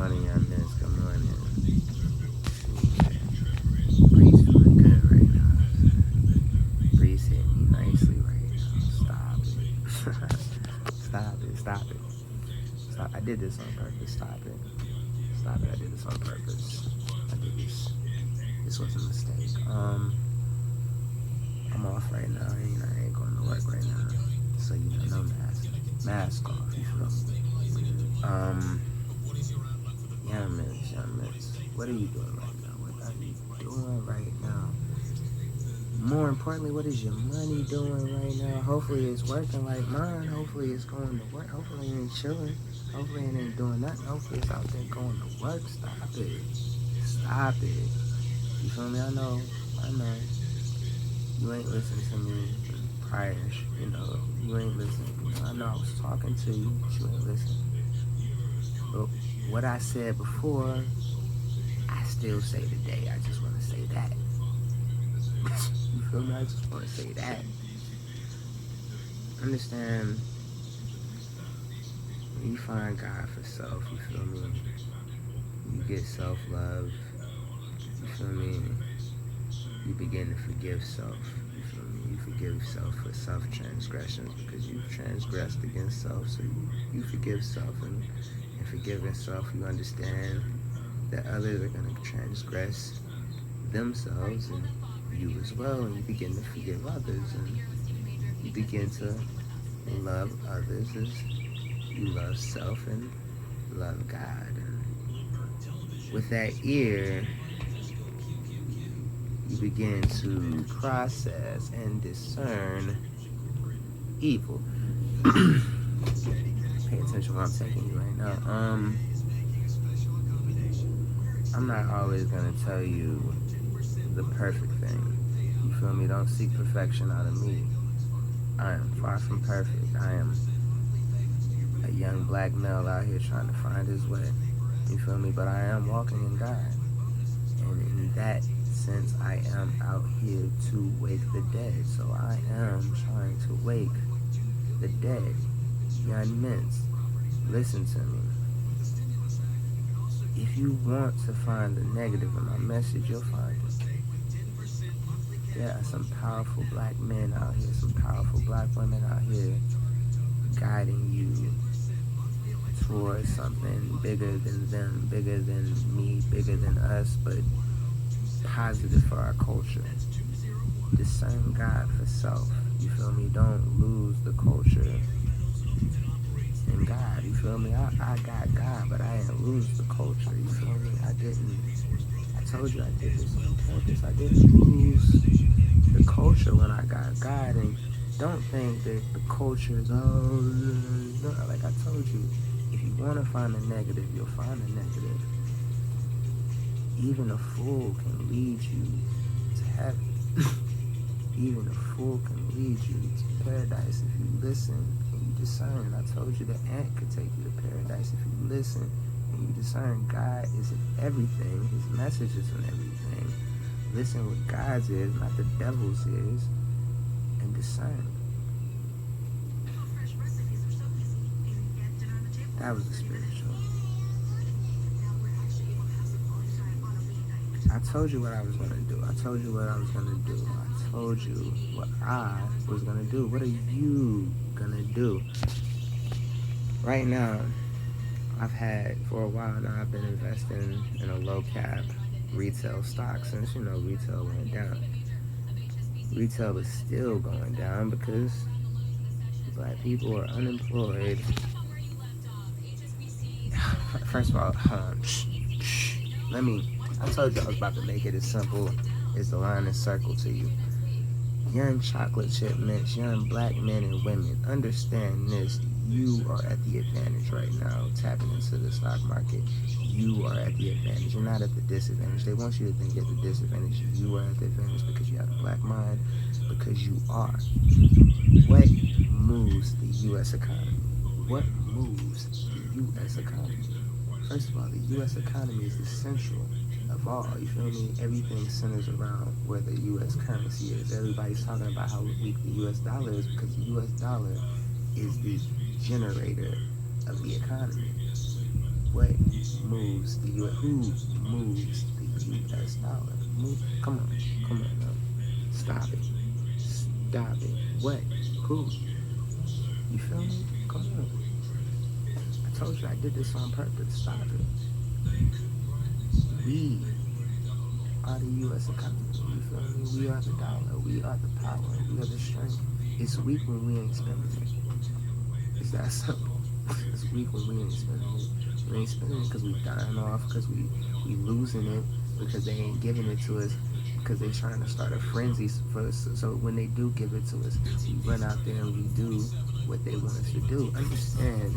morning, Y.U.N.Mints. Good morning. Breeze feeling good right now. Breeze hitting me nicely right now. Stop it. Stop it. Stop it. Stop. I did this on purpose. Stop it. Stop it. I did this on purpose. I did this. This was a mistake. I'm off right now. I ain't going to work right now. So no mask. Mask off. You feel me? Y.U.N.Mints. What are you doing right now? What are you doing right now? More importantly, what is your money doing right now? Hopefully it's working like mine. Hopefully it's going to work. Hopefully it ain't chilling. Hopefully it ain't doing nothing. Hopefully it's out there going to work. Stop it. Stop it. You feel me? I know. You ain't listening to me prior. You ain't listening. I know I was talking to you, but you ain't listening. But what I said before, I still say today. I just want to say that. You feel me? I just want to say that. Understand, when you find God for self, you feel me? You get self-love, you feel me? You begin to forgive self, you feel me? You forgive self for self-transgressions because you've transgressed against self, so you forgive self, and in forgiving self, you understand that others are going to transgress themselves and you as well, and you begin to forgive others, and you begin to love others as you love self and love God. And with that ear, you begin to process and discern evil. Pay attention where I'm taking you right now. I'm not always gonna tell you the perfect thing. You feel me? Don't seek perfection out of me. I am far from perfect. I am a young black male out here trying to find his way. You feel me? But I am walking in God. And in that sense, I am out here to wake the dead. So I am trying to wake the dead. Y.U.N.Mints, listen to me. If you want to find the negative in my message, you'll find it. There are some powerful black men out here, some powerful black women out here guiding you towards something bigger than them, bigger than me, bigger than us, but positive for our culture. Discern God for self. You feel me? Don't lose the culture in God. You feel me? I got God, but I didn't lose the culture. You feel me? I told you I did this on purpose. I didn't lose the culture when I got God. And don't think that the culture is, no, like I told you, if you want to find the negative, you'll find the negative. Even a fool can lead you to heaven. Even a fool can lead you to paradise if you listen and you discern. I told you the ant could take you to paradise if you listen and you discern. God is in everything. His message is in everything. Listen what God's is, not the devil's is, and discern. That was the spiritual. I told you what I was going to do. I told you what I was going to do. I told you what I was going to do. What are you going to do? Right now, for a while now, I've been investing in a low cap retail stock since, retail went down. Retail is still going down because black people are unemployed. First of all, I told you I was about to make it as simple as the line and circle to you. Young chocolate chip mints, young black men and women, understand this. You are at the advantage right now, tapping into the stock market. You are at the advantage. You're not at the disadvantage. They want you to think you're at the disadvantage. You are at the advantage because you have a black mind, because you are. What moves the U.S. economy? What moves the U.S. economy? First of all, the U.S. economy is the central of all. You feel me? Everything centers around where the U.S. currency is. Everybody's talking about how weak the U.S. dollar is because the U.S. dollar is the generator of the economy. What moves the U.S.? Who moves the U.S. dollar? Come on, come on now. Stop it. Stop it. What? Who? You feel me? Come on. I told you I did this on purpose. Stop it. We are the U.S. economy. You feel me? We are the dollar. We are the power. We are the strength. It's weak when we ain't spending it. It's that simple. It's weak when we ain't spending it. We ain't spending it because we dying off, because we losing it, because they ain't giving it to us, because they trying to start a frenzy for us. So when they do give it to us, we run out there and we do what they want us to do. Understand?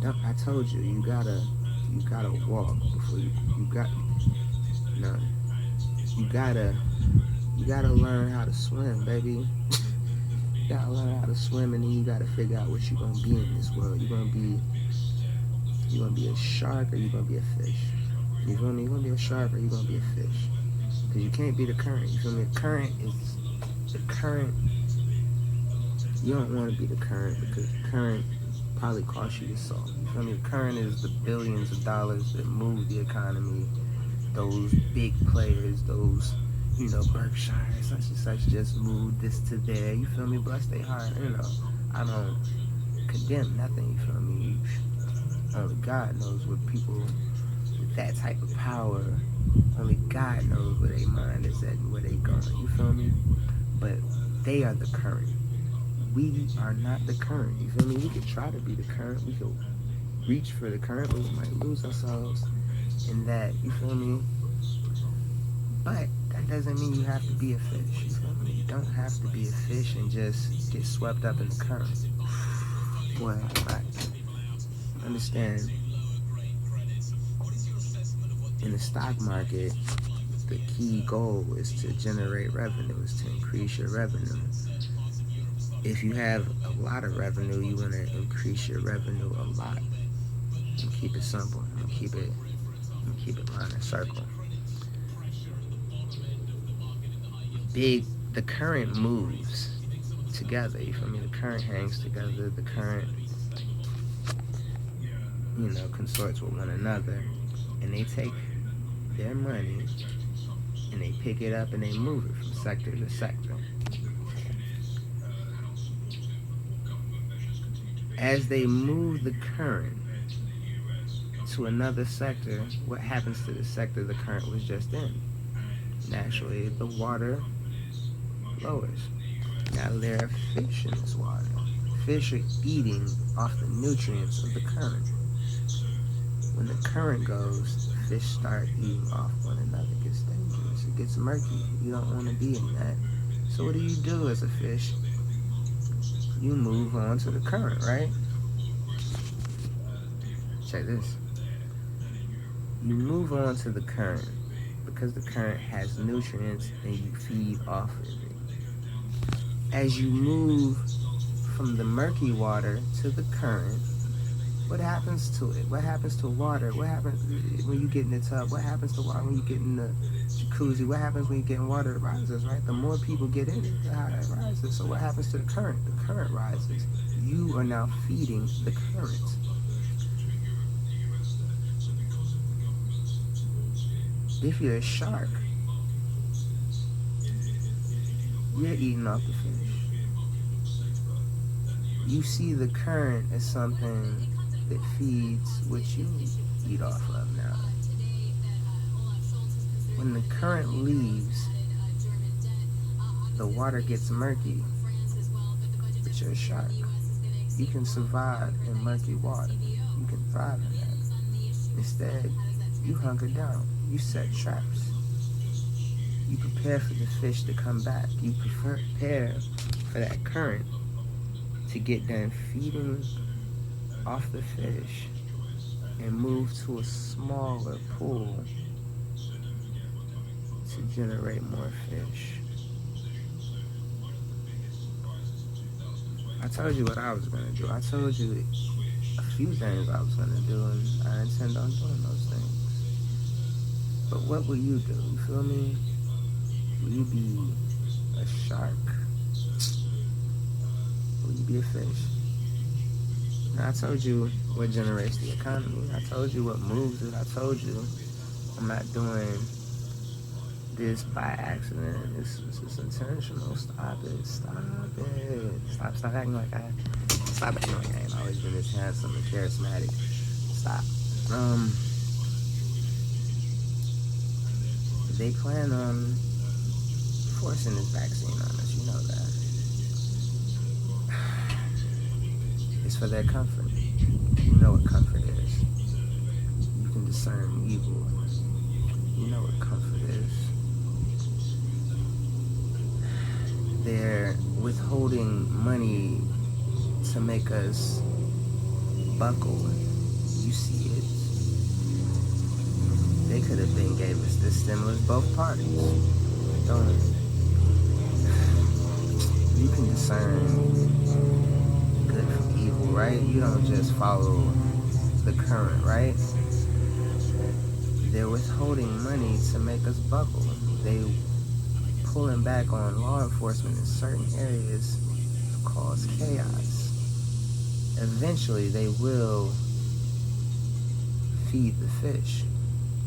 I told you, you gotta walk before you no. You gotta learn how to swim, baby. You gotta learn how to swim, and then you gotta figure out what you're gonna be in this world. You gonna be a shark, or you gonna be a fish. You feel me? You gonna be a shark, or you gonna be a fish. Because you can't be the current. You feel me? The current. You don't want to be the current, because the current probably cost you your soul. You feel me? The current is the billions of dollars that move the economy. Those big players, those, Berkshire, such and such, just moved this to there. You feel me? Bless their heart. I don't condemn nothing. You feel me? Only God knows what people with that type of power. Only God knows where their mind is at and where they going. You feel me? But they are the current. We are not the current. You feel me? We could try to be the current. We could reach for the current, but we might lose ourselves in that. You feel me? But that doesn't mean you have to be a fish. You feel me? You don't have to be a fish and just get swept up in the current. Boy, I understand. In the stock market, the key goal is to generate revenue, is to increase your revenue. If you have a lot of revenue, you want to increase your revenue a lot. And keep it simple. And keep it line and circle. The current moves together. You feel me? The current hangs together. The current, consorts with one another, and they take their money and they pick it up and they move it from sector to sector. As they move the current to another sector, what happens to the sector the current was just in? Naturally, the water lowers. Now there are fish in this water. Fish are eating off the nutrients of the current. When the current goes, fish start eating off one another. It gets dangerous. It gets murky. You don't want to be in that. So what do you do as a fish? You move on to the current, right? Check this. You move on to the current because the current has nutrients and you feed off of it. As you move from the murky water to the current, what happens to it? What happens to water? What happens when you get in the tub? What happens to water when you get in the jacuzzi? What happens when you get in water? It rises, right? The more people get in it, the higher it rises. So what happens to the current? The current rises. You are now feeding the current. If you're a shark, you're eating off the fish. You see the current as something that feeds what you eat off of now. When the current leaves, the water gets murky, but you're a shark. You can survive in murky water. You can thrive in that. Instead, you hunker down. You set traps. You prepare for the fish to come back. You prepare for that current to get done feeding off the fish and move to a smaller pool to generate more fish. I told you what I was going to do. I told you a few things I was going to do, and I intend on doing those things. But what will you do? You feel me? Will you be a shark? Will you be a fish? I told you what generates the economy. I told you what moves it. I told you I'm not doing this by accident. It's intentional. Stop it. Stop it. Stop acting like I. Stop acting like I ain't always been this handsome and charismatic. Stop. They plan on forcing this vaccine on us. You know that. It's for their comfort. You know what comfort is. You can discern evil. You know what comfort is. They're withholding money to make us buckle. You see it. They could have been gave us this stimulus, both parties. Don't it? You can discern good from evil, right? You don't just follow the current, right? They're withholding money to make us buckle. They pulling back on law enforcement in certain areas to cause chaos. Eventually, they will feed the fish.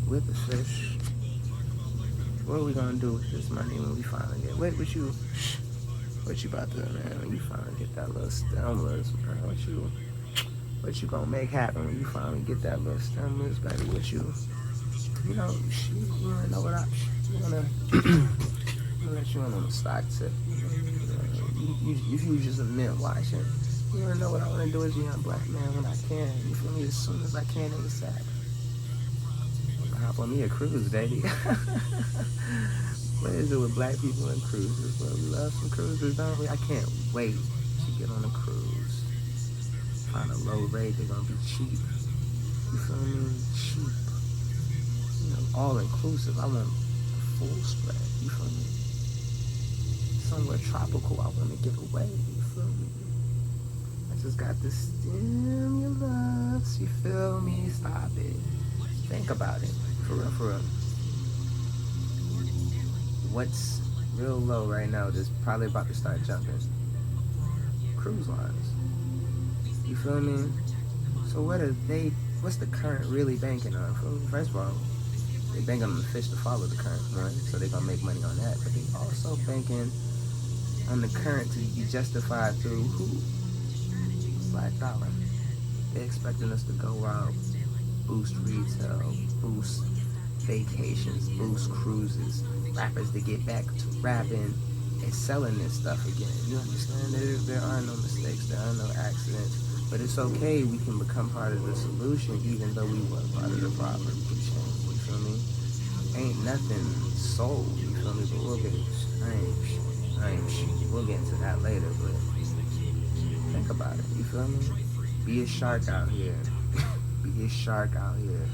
With the fish, what are we gonna do with this money when we finally get? What you about to, man? When you finally get that little stimulus, man? What you gonna make happen when you finally get that little stimulus, baby? What you know, you wanna know what I'm gonna let you in on the stock tip. If you just a mint watching, you wanna know what I wanna do as a young black man when I can. You feel me? As soon as I can in the sack. Hop on me a cruise, baby. What is it with black people and cruises? Well, we love some cruises, don't we? I can't wait to get on a cruise. Find a low rate, they're gonna be cheap. You feel me? Cheap. You know, all inclusive. I want a full spread. You feel me? Somewhere tropical, I want to get away. You feel me? I just got the stimulus. You feel me? Stop it. Think about it. For real, for real. What's real low right now that's probably about to start jumping? Cruise lines. You feel me? So what's the current really banking on? First of all, they banking on the fish to follow the current, right? So they're gonna make money on that. But they also banking on the current to be justified through who? Black dollar. They're expecting us to go out, boost retail, boost vacations, boost cruises, rappers to get back to rapping and selling this stuff again. You understand? There are no mistakes, there are no accidents, but it's okay. We can become part of the solution even though we were part of the problem. We can change, you feel me? Ain't nothing sold, you feel me? But we'll get it. We'll get into that later, but think about it, you feel me? Be a shark out here. Be a shark out here.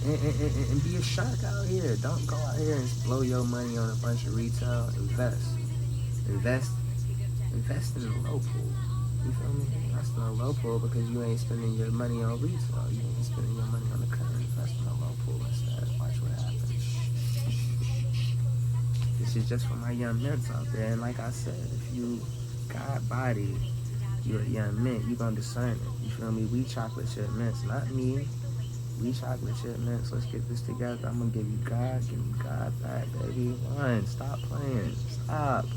And be a shark out here. Don't go out here and blow your money on a bunch of retail. Invest in the low pool. You feel me? Invest in a low pool because you ain't spending your money on retail. You ain't spending your money on the current. Invest in a low pool instead. Watch what happens. This is just for my young mints out there. And like I said, if you got body, you're a young mint, you gonna discern it. You feel me? We chocolate chip mints, not me. We chocolate chip mints. Let's get this together. I'm gonna give you God back, baby. One, stop playing. Stop.